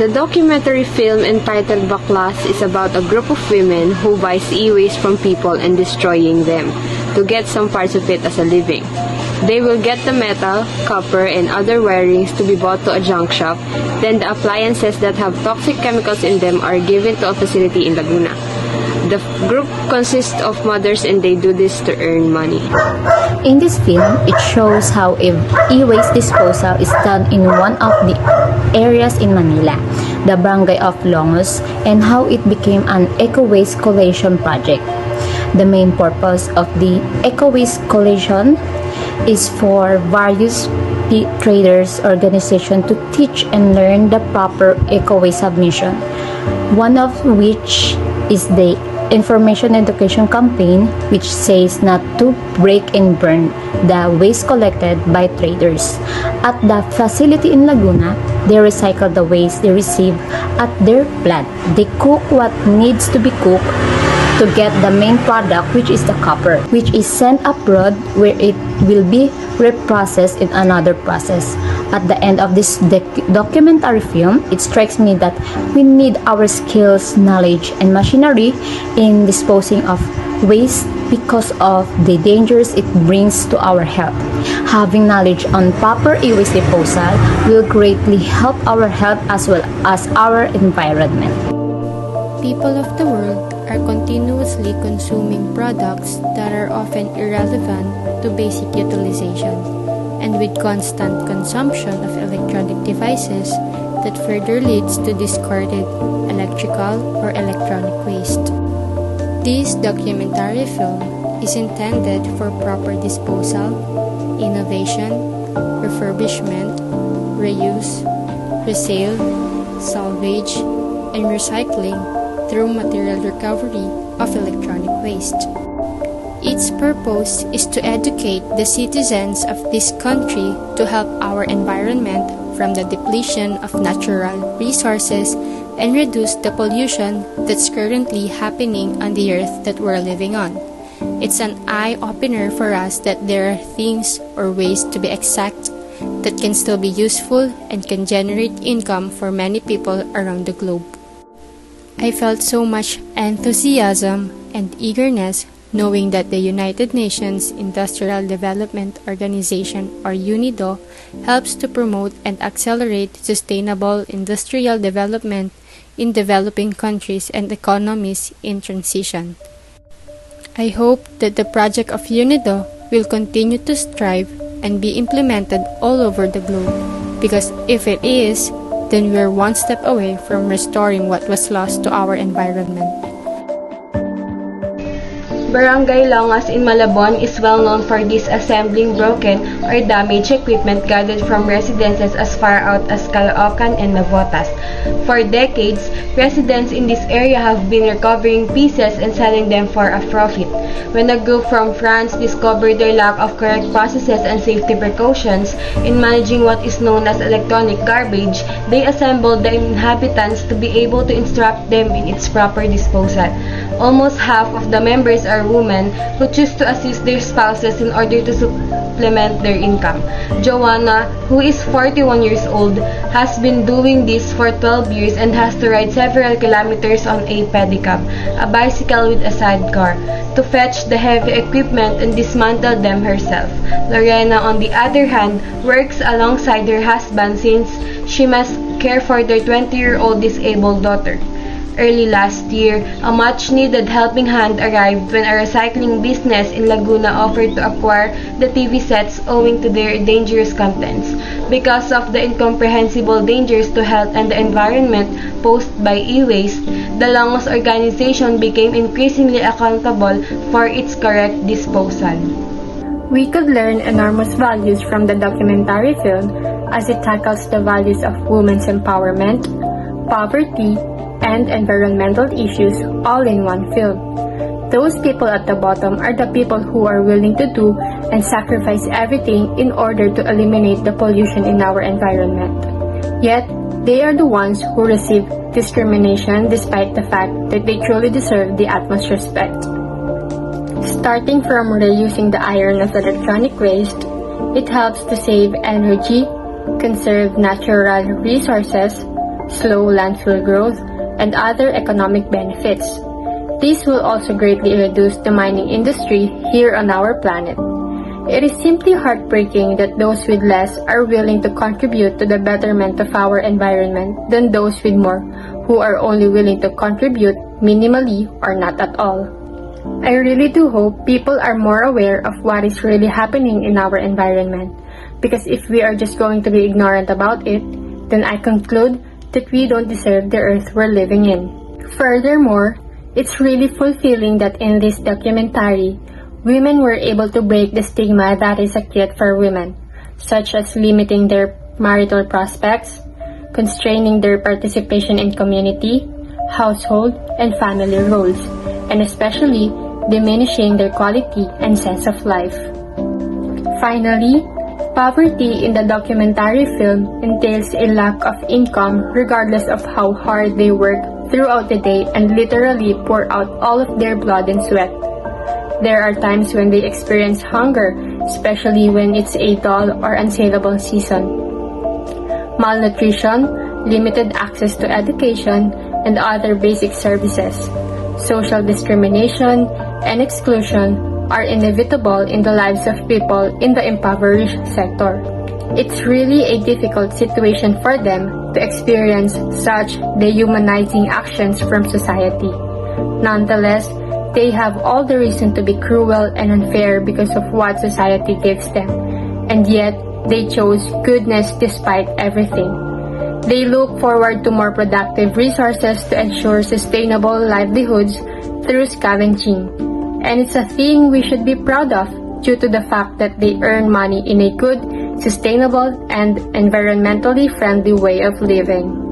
The documentary film entitled Baklas is about a group of women who buys e-waste from people and destroying them to get some parts of it as a living. They will get the metal, copper, and other wirings to be bought to a junk shop. Then the appliances that have toxic chemicals in them are given to a facility in Laguna. The group consists of mothers and they do this to earn money. In this film, it shows how e-waste disposal is done in one of the areas in Manila, the barangay of Longos, and how it became an eco-waste collation project. The main purpose of the eco-waste collation is for various traders organization to teach and learn the proper eco-waste submission, one of which is the information education campaign, which says not to break and burn the waste collected by traders. At the facility in Laguna, they recycle the waste they receive at their plant. They cook what needs to be cooked to get the main product, which is the copper, which is sent abroad where it will be reprocessed in another process. At the end of this documentary film, it strikes me that we need our skills, knowledge, and machinery in disposing of waste because of the dangers it brings to our health. Having knowledge on proper e-waste disposal will greatly help our health as well as our environment. People of the world are continuously consuming products that are often irrelevant to basic utilization, and with constant consumption of electronic devices that further leads to discarded electrical or electronic waste. This documentary film is intended for proper disposal, innovation, refurbishment, reuse, resale, salvage, and recycling through material recovery of electronic waste. Its purpose is to educate the citizens of this country to help our environment from the depletion of natural resources and reduce the pollution that's currently happening on the earth that we're living on. It's an eye-opener for us that there are things or ways, to be exact, that can still be useful and can generate income for many people around the globe. I felt so much enthusiasm and eagerness knowing that the United Nations Industrial Development Organization, or UNIDO, helps to promote and accelerate sustainable industrial development in developing countries and economies in transition. I hope that the project of UNIDO will continue to strive and be implemented all over the globe, because if it is, then we're one step away from restoring what was lost to our environment. Barangay Longas in Malabon is well known for disassembling broken or damaged equipment gathered from residences as far out as Caloocan and Navotas. For decades, residents in this area have been recovering pieces and selling them for a profit. When a group from France discovered their lack of correct processes and safety precautions in managing what is known as electronic garbage, they assembled the inhabitants to be able to instruct them in its proper disposal. Almost half of the members are women who choose to assist their spouses in order to supplement their income. Joanna, who is 41 years old, has been doing this for 12 years and has to ride several kilometers on a pedicab, a bicycle with a sidecar, to fetch the heavy equipment and dismantle them herself. Lorena, on the other hand, works alongside her husband since she must care for their 20-year-old disabled daughter. Early last year, a much-needed helping hand arrived when a recycling business in Laguna offered to acquire the TV sets owing to their dangerous contents. Because of the incomprehensible dangers to health and the environment posed by e-waste, the Longos organization became increasingly accountable for its correct disposal. We could learn enormous values from the documentary film as it tackles the values of women's empowerment, poverty, and environmental issues all in one film. Those people at the bottom are the people who are willing to do and sacrifice everything in order to eliminate the pollution in our environment. Yet, they are the ones who receive discrimination despite the fact that they truly deserve the utmost respect. Starting from reusing the iron of electronic waste, it helps to save energy, conserve natural resources, slow landfill growth, and other economic benefits. This will also greatly reduce the mining industry here on our planet. It is simply heartbreaking that those with less are willing to contribute to the betterment of our environment than those with more, who are only willing to contribute minimally or not at all. I really do hope people are more aware of what is really happening in our environment, because if we are just going to be ignorant about it, then I conclude that we don't deserve the earth we're living in. Furthermore, it's really fulfilling that in this documentary, women were able to break the stigma that is a kit for women, such as limiting their marital prospects, constraining their participation in community, household, and family roles, and especially diminishing their quality and sense of life. Finally, poverty in the documentary film entails a lack of income regardless of how hard they work throughout the day and literally pour out all of their blood and sweat. There are times when they experience hunger, especially when it's a dull or unsaleable season. Malnutrition, limited access to education, and other basic services. Social discrimination and exclusion are inevitable in the lives of people in the impoverished sector. It's really a difficult situation for them to experience such dehumanizing actions from society. Nonetheless, they have all the reason to be cruel and unfair because of what society gives them, and yet they chose goodness despite everything. They look forward to more productive resources to ensure sustainable livelihoods through scavenging, and it's a thing we should be proud of due to the fact that they earn money in a good, sustainable, and environmentally friendly way of living.